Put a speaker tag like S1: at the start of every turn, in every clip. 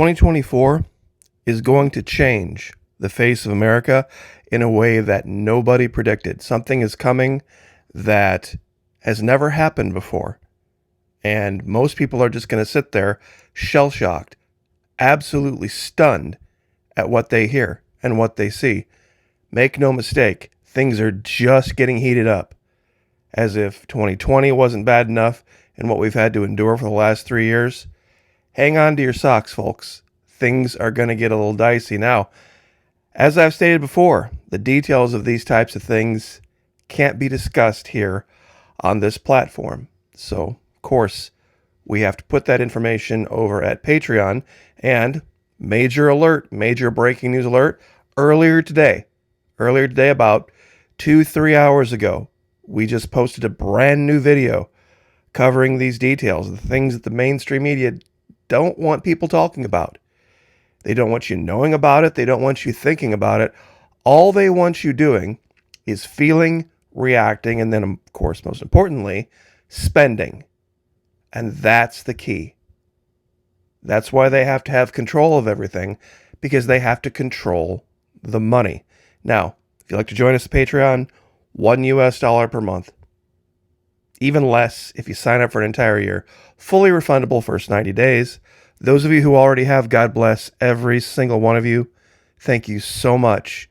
S1: 2024 is going to change the face of America in a way that nobody predicted. Something is coming that has never happened before. And most people are just going to sit there shell-shocked, absolutely stunned at what they hear and what they see. Make no mistake, things are just getting heated up. As if 2020 wasn't bad enough and what we've had to endure for the last 3 years. Hang on to your socks, folks. Things are going to get a little dicey. Now, as I've stated before, the details of these types of things can't be discussed here on this platform. So, of course, we have to put that information over at Patreon. And major alert, major breaking news alert, earlier today, about 2-3 hours ago, we just posted a brand new video covering these details, the things that the mainstream media don't want people talking about. They don't want you knowing about it. They don't want you thinking about it. All they want you doing is feeling, reacting, and then, of course, most importantly, spending. And that's the key. That's why they have to have control of everything, because they have to control the money. Now, if you'd like to join us at Patreon, $1 per month. Even less if you sign up for an entire year. Fully refundable first 90 days. Those of you who already have, God bless every single one of you. Thank you so much.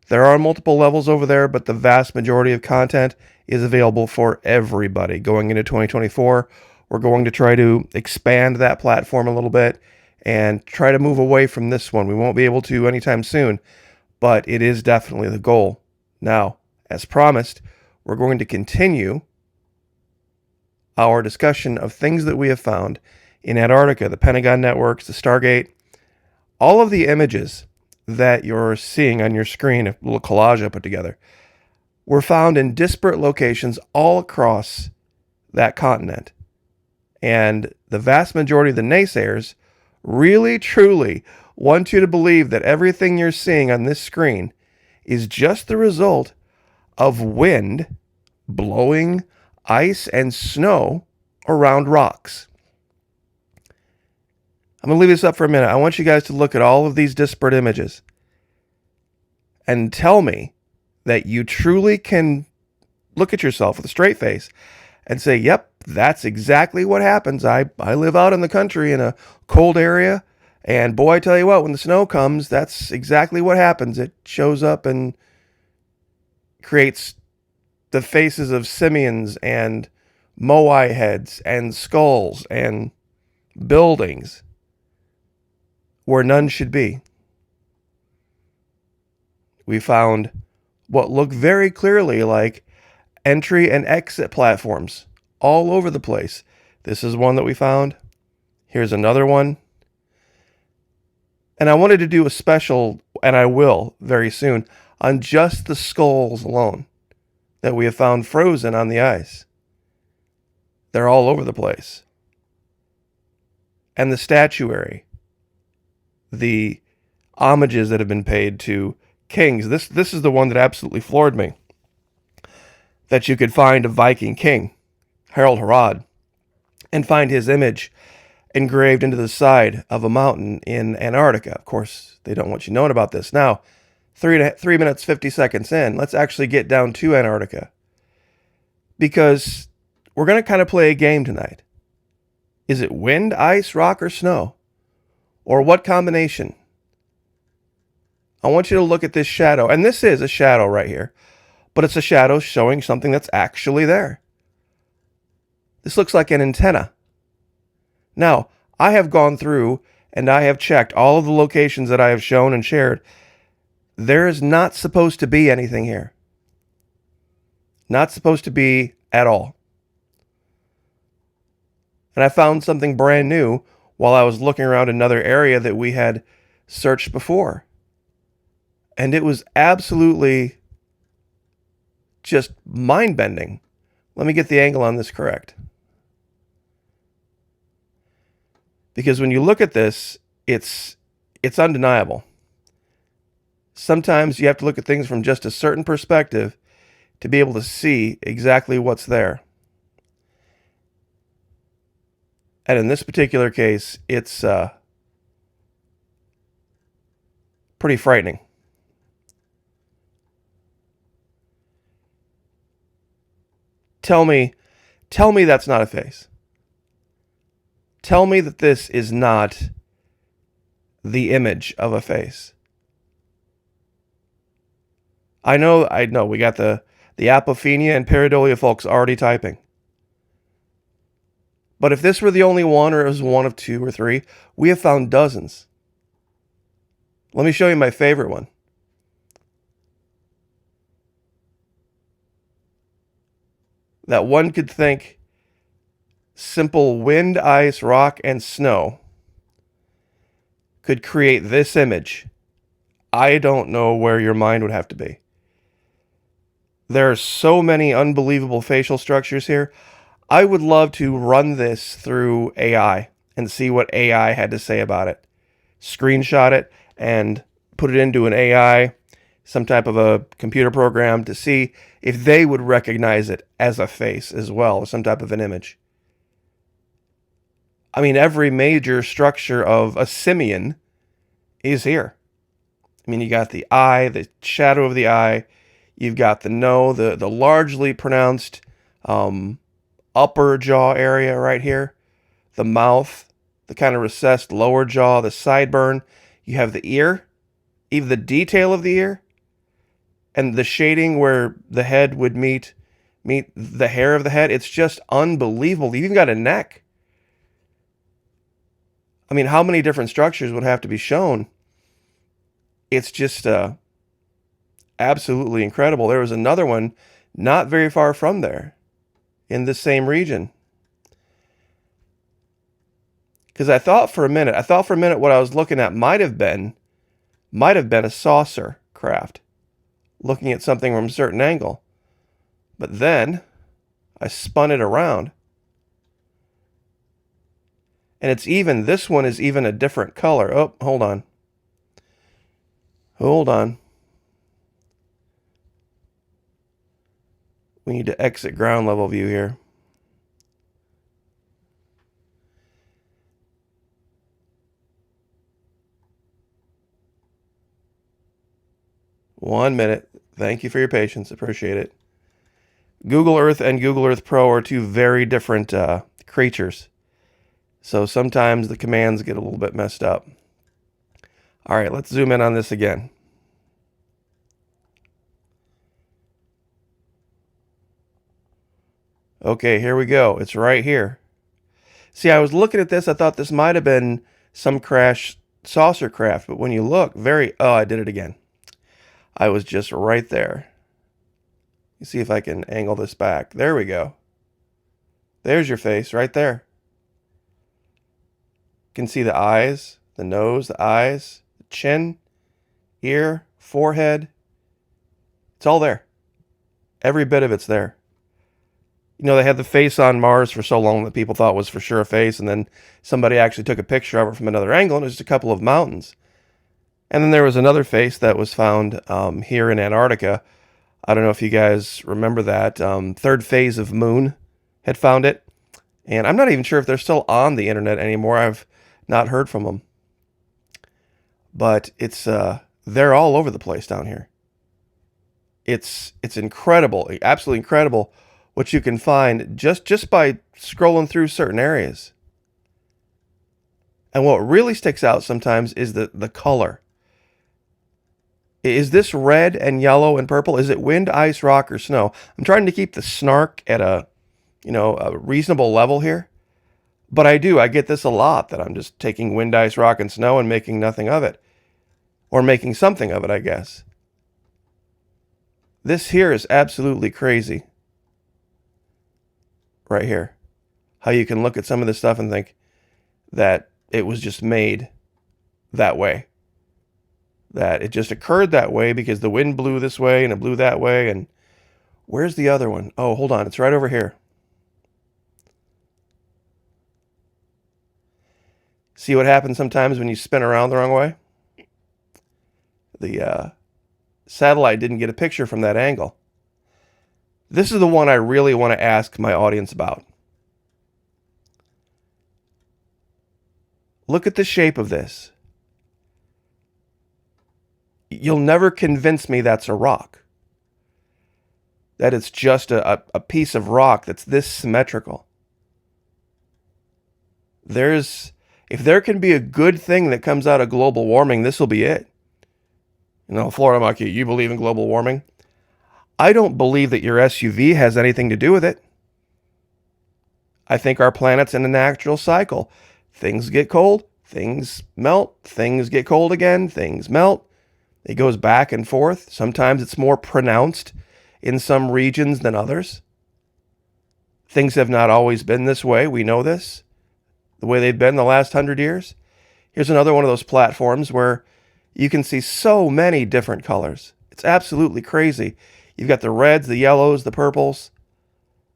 S1: There are multiple levels over there, but the vast majority of content is available for everybody. Going into 2024, we're going to try to expand that platform a little bit and try to move away from this one. We won't be able to anytime soon, but it is definitely the goal. Now, as promised, we're going to continue our discussion of things that we have found in Antarctica, the Pentagon networks, the Stargate, all of the images that you're seeing on your screen, a little collage I put together, were found in disparate locations all across that continent. And the vast majority of the naysayers really, truly want you to believe that everything you're seeing on this screen is just the result of wind blowing ice and snow around rocks. I'm going to leave this up for a minute. I want you guys to look at all of these disparate images and tell me that you truly can look at yourself with a straight face and say, yep, that's exactly what happens. I live out in the country in a cold area, and boy, I tell you what, when the snow comes, that's exactly what happens. It shows up and creates the faces of simians and moai heads and skulls and buildings where none should be. We found what look very clearly like entry and exit platforms all over the place. This is one that we found. Here's another one. And I wanted to do a special, and I will very soon, on just the skulls alone that we have found frozen on the ice. They're all over the place. And the statuary, the homages that have been paid to kings. This is the one that absolutely floored me. That you could find a Viking king, Harald Hardrada, and find his image engraved into the side of a mountain in Antarctica. Of course, they don't want you knowing about this. Now, 3 minutes, 50 seconds in, let's actually get down to Antarctica. Because we're going to kind of play a game tonight. Is it wind, ice, rock, or snow? Or what combination? I want you to look at this shadow. And this is a shadow right here. But it's a shadow showing something that's actually there. This looks like an antenna. Now, I have gone through and I have checked all of the locations that I have shown and shared. There is not supposed to be anything here. Not supposed to be at all. And I found something brand new while I was looking around another area that we had searched before. And it was absolutely just mind-bending. Let me get the angle on this correct. Because when you look at this, it's undeniable. Sometimes you have to look at things from just a certain perspective to be able to see exactly what's there. And in this particular case, it's Pretty frightening. Tell me that's not a face. Tell me that this is not the image of a face. I know, we got the apophenia and pareidolia folks already typing. But if this were the only one, or it was one of two or three, we have found dozens. Let me show you my favorite one. That one could think simple wind, ice, rock, and snow could create this image. I don't know where your mind would have to be. There are so many unbelievable facial structures here. I would love to run this through AI and see what AI had to say about it. Screenshot it and put it into an AI, some type of a computer program, to see if they would recognize it as a face as well, or some type of an image. I mean, every major structure of a simian is here. I mean, you got the eye, the shadow of the eye. You've got the nose, the largely pronounced upper jaw area right here. The mouth, the kind of recessed lower jaw, the sideburn. You have the ear, even the detail of the ear, and the shading where the head would meet the hair of the head. It's just unbelievable. You've even got a neck. I mean, how many different structures would have to be shown? It's just absolutely incredible. There was another one not very far from there in the same region. Because I thought for a minute what I was looking at might have been a saucer craft, looking at something from a certain angle. But then I spun it around. And this one is even a different color. Oh, hold on. We need to exit ground level view here. One minute. Thank you for your patience. Appreciate it. Google Earth and Google Earth Pro are two very different creatures. So sometimes the commands get a little bit messed up. All right, let's zoom in on this again. Okay, here we go. It's right here. See, I was looking at this. I thought this might have been some crash saucer craft, but when you look, I did it again. I was just right there. You see if I can angle this back. There we go. There's your face right there. You can see the eyes, the nose, the eyes, the chin, ear, forehead. It's all there. Every bit of it's there. You know, they had the face on Mars for so long that people thought was for sure a face, and then somebody actually took a picture of it from another angle, and it was just a couple of mountains. And then there was another face that was found here in Antarctica. I don't know if you guys remember that. Third Phase of Moon had found it. And I'm not even sure if they're still on the internet anymore. I've not heard from them. But they're all over the place down here. It's incredible, absolutely incredible what you can find just by scrolling through certain areas. And what really sticks out sometimes is the color. Is this red and yellow and purple? Is it wind, ice, rock, or snow? I'm trying to keep the snark at a reasonable level here. But I get this a lot, that I'm just taking wind, ice, rock, and snow and making nothing of it. Or making something of it, I guess. This here is absolutely crazy. Right here. How you can look at some of this stuff and think that it was just made that way. That it just occurred that way because the wind blew this way and it blew that way. And where's the other one? Oh, hold on. It's right over here. See what happens sometimes when you spin around the wrong way? The satellite didn't get a picture from that angle. This is the one I really want to ask my audience about. Look at the shape of this. You'll never convince me that's a rock. That it's just a piece of rock that's this symmetrical. If there can be a good thing that comes out of global warming, this will be it. Florida Monkey, you believe in global warming? I don't believe that your SUV has anything to do with it. I think our planet's in a natural cycle. Things get cold, things melt, things get cold again, things melt. It goes back and forth. Sometimes it's more pronounced in some regions than others. Things have not always been this way. We know this. The way they've been the last 100 years. Here's another one of those platforms where you can see so many different colors. It's absolutely crazy. You've got the reds, the yellows, the purples.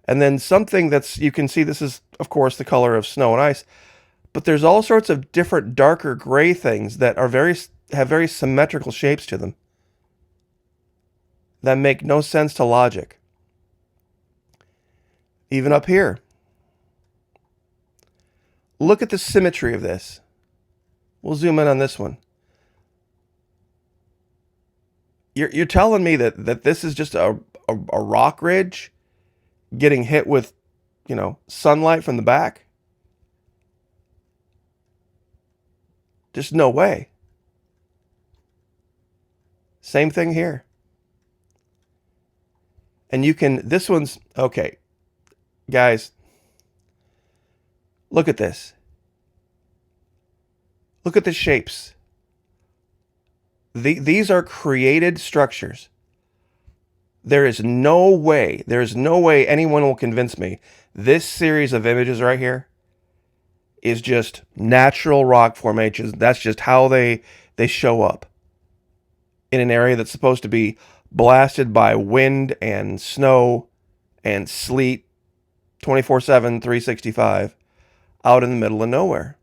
S1: And then something you can see, this is, of course, the color of snow and ice. But there's all sorts of different darker gray things that have very symmetrical shapes to them that make no sense to logic. Even up here. Look at the symmetry of this. We'll zoom in on this one. You're telling me that this is just a rock ridge getting hit with, sunlight from the back? Just no way. Same thing here. And this one's, okay, guys, look at this. Look at the shapes. These are created structures. There is no way anyone will convince me this series of images right here is just natural rock formations. That's just how they show up in an area that's supposed to be blasted by wind and snow and sleet 24/7, 365 out in the middle of nowhere.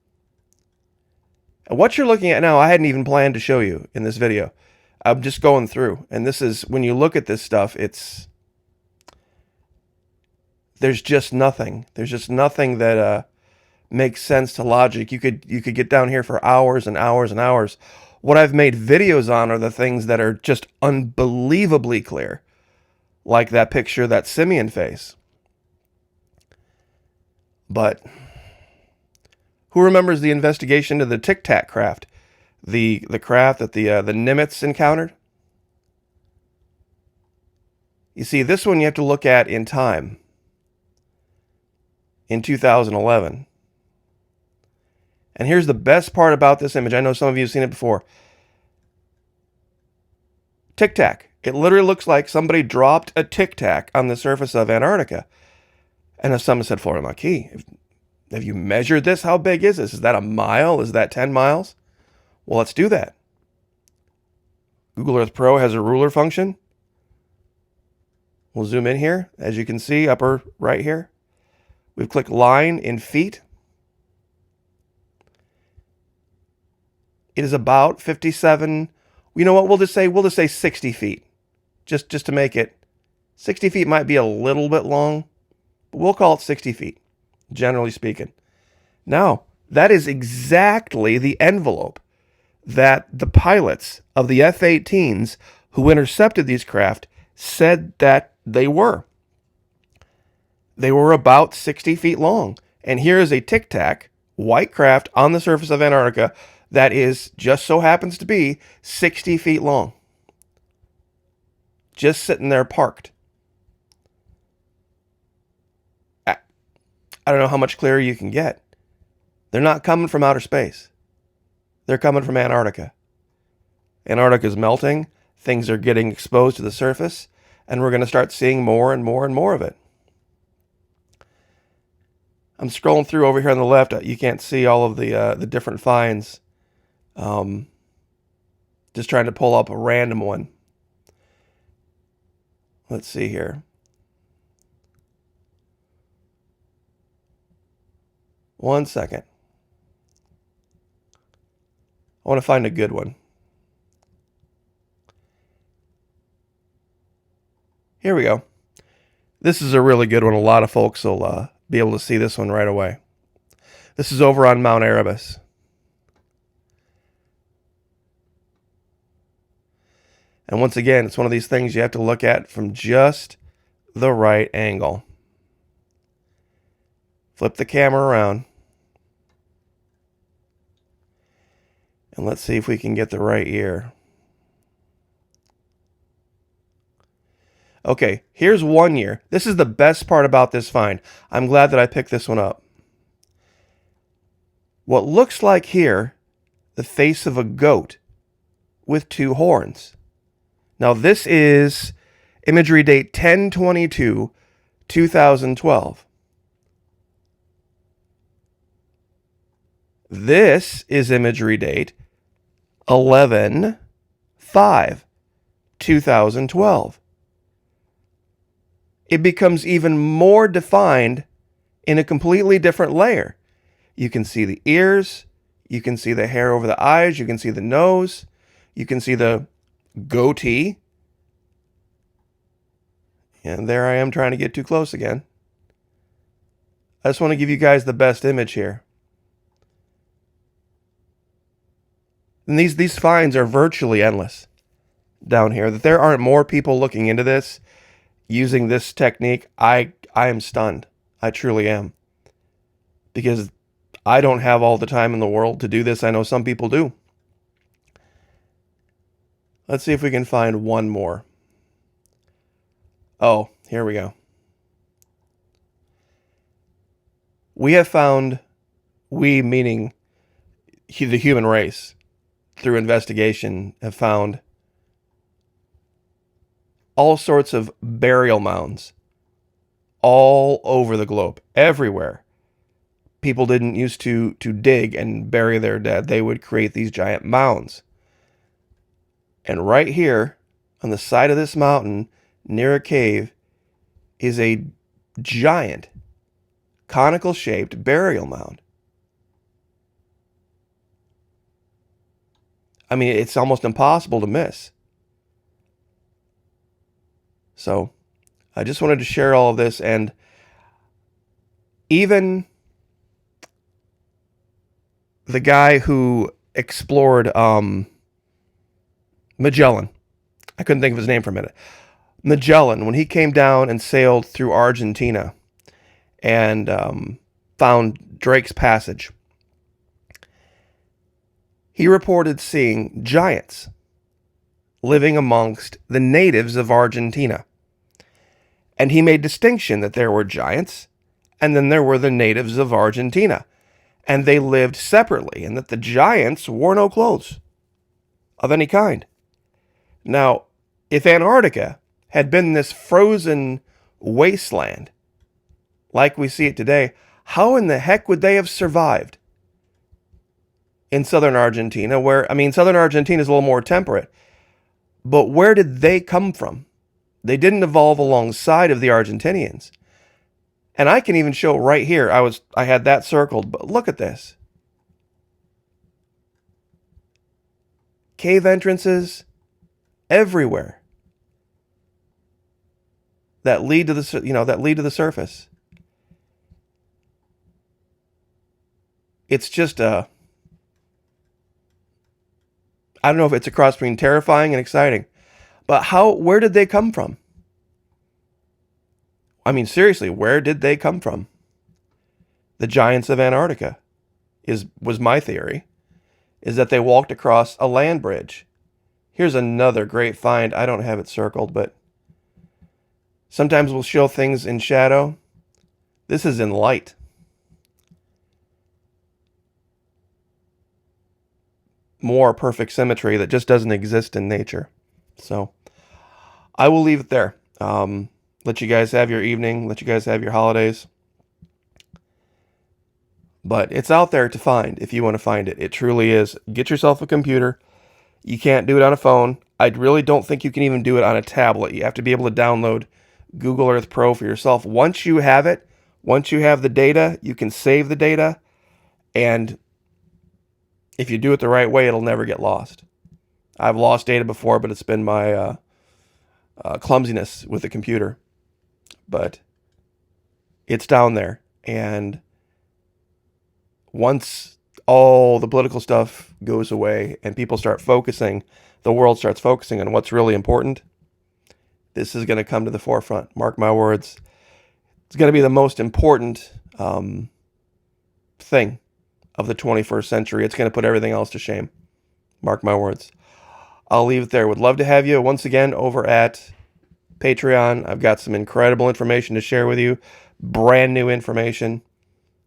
S1: And what you're looking at now, I hadn't even planned to show you in this video. I'm just going through. And this is, when you look at this stuff, there's just nothing. There's just nothing that makes sense to logic. You could get down here for hours and hours and hours. What I've made videos on are the things that are just unbelievably clear. Like that picture, that simian face. But who remembers the investigation of the Tic Tac craft? The craft that the Nimitz encountered? You see, this one you have to look at in time. In 2011. And here's the best part about this image. I know some of you have seen it before. Tic Tac. It literally looks like somebody dropped a Tic Tac on the surface of Antarctica. And as someone said, Florida Marquis, have you measured this? How big is this? Is that a mile? Is that 10 miles? Well, let's do that. Google Earth Pro has a ruler function. We'll zoom in here. As you can see, upper right here. We've clicked line in feet. It is about 57. You know what? We'll just say 60 feet. Just to make it. 60 feet might be a little bit long, but we'll call it 60 feet, generally speaking. Now, that is exactly the envelope that the pilots of the F-18s who intercepted these craft said that they were. They were about 60 feet long. And here is a Tic Tac, white craft on the surface of Antarctica that is, just so happens to be, 60 feet long. Just sitting there parked. I don't know how much clearer you can get. They're not coming from outer space. They're coming from Antarctica. Antarctica is melting. Things are getting exposed to the surface. And we're going to start seeing more and more and more of it. I'm scrolling through over here on the left. You can't see all of the different finds. Just trying to pull up a random one. Let's see here. One second. I want to find a good one. Here we go. This is a really good one. A lot of folks will be able to see this one right away. This is over on Mount Erebus. And once again, it's one of these things you have to look at from just the right angle. Flip the camera around. And let's see if we can get the right ear. Okay, here's 1 year. This is the best part about this find. I'm glad that I picked this one up. What looks like here, the face of a goat with 2 horns. Now this is imagery date 10/22/2012. This is imagery date 11/5/2012. It becomes even more defined in a completely different layer. You can see the ears, you can see the hair over the eyes, you can see the nose, you can see the goatee. And there I am trying to get too close again. I just want to give you guys the best image here. And these finds are virtually endless down here. That there aren't more people looking into this, using this technique, I am stunned. I truly am. Because I don't have all the time in the world to do this. I know some people do. Let's see if we can find one more. Oh, here we go. We have found, we meaning the human race, through investigation, have found all sorts of burial mounds all over the globe, everywhere. People didn't used to dig and bury their dead. They would create these giant mounds. And right here, on the side of this mountain, near a cave, is a giant, conical-shaped burial mound. I mean, it's almost impossible to miss. So, I just wanted to share all of this, and even the guy who explored Magellan, I couldn't think of his name for a minute. Magellan, when he came down and sailed through Argentina and found Drake's Passage, he reported seeing giants living amongst the natives of Argentina. And he made distinction that there were giants, and then there were the natives of Argentina. And they lived separately, and that the giants wore no clothes of any kind. Now, if Antarctica had been this frozen wasteland, like we see it today, how in the heck would they have survived in southern Argentina, where, I mean, southern Argentina is a little more temperate, but where did they come from? They didn't evolve alongside of the Argentinians. And I can even show right here, I had that circled, but look at this. Cave entrances everywhere that lead to the surface. It's just I don't know if it's a cross between terrifying and exciting. But where did they come from? I mean, seriously, where did they come from? The giants of Antarctica was my theory, is that they walked across a land bridge. Here's another great find. I don't have it circled, but sometimes we'll show things in shadow. This is in light. More perfect symmetry that just doesn't exist in nature. So I will leave it there. Let you guys have your evening. Let you guys have your holidays. But it's out there to find if you want to find it. It truly is. Get yourself a computer. You can't do it on a phone. I really don't think you can even do it on a tablet. You have to be able to download Google Earth Pro for yourself. Once you have it, once you have the data, you can save the data. And if you do it the right way, it'll never get lost. I've lost data before, but it's been my clumsiness with the computer. But it's down there. And once all the political stuff goes away and people start focusing, the world starts focusing on what's really important, this is going to come to the forefront. Mark my words. It's going to be the most important thing of the 21st century. It's going to put everything else to shame. Mark my words. I'll leave it there. Would love to have you once again over at Patreon. I've got some incredible information to share with you. Brand new information.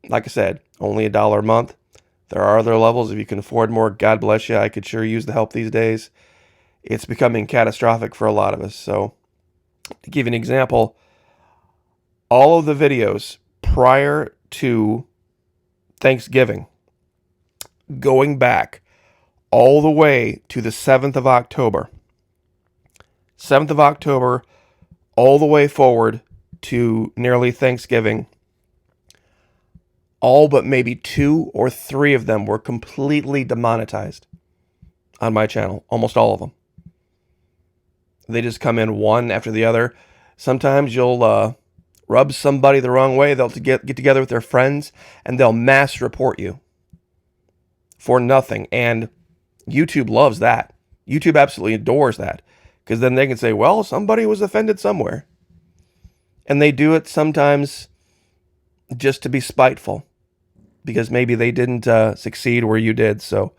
S1: Like I said, only $1 a month. There are other levels. If you can afford more, God bless you. I could sure use the help these days. It's becoming catastrophic for a lot of us. So, to give you an example, all of the videos prior to Thanksgiving, going back all the way to the 7th of October, 7th of October, all the way forward to nearly Thanksgiving, all but maybe 2 or 3 of them were completely demonetized on my channel. Almost all of them. They just come in one after the other. Sometimes you'll rub somebody the wrong way. They'll get together with their friends and they'll mass report you for nothing. And YouTube loves that. YouTube absolutely adores that, because then they can say, well, somebody was offended somewhere. And they do it sometimes just to be spiteful, because maybe they didn't succeed where you did. So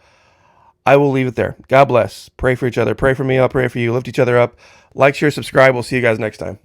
S1: I will leave it there. God bless. Pray for each other. Pray for me. I'll pray for you. Lift each other up. Like, share, subscribe. We'll see you guys next time.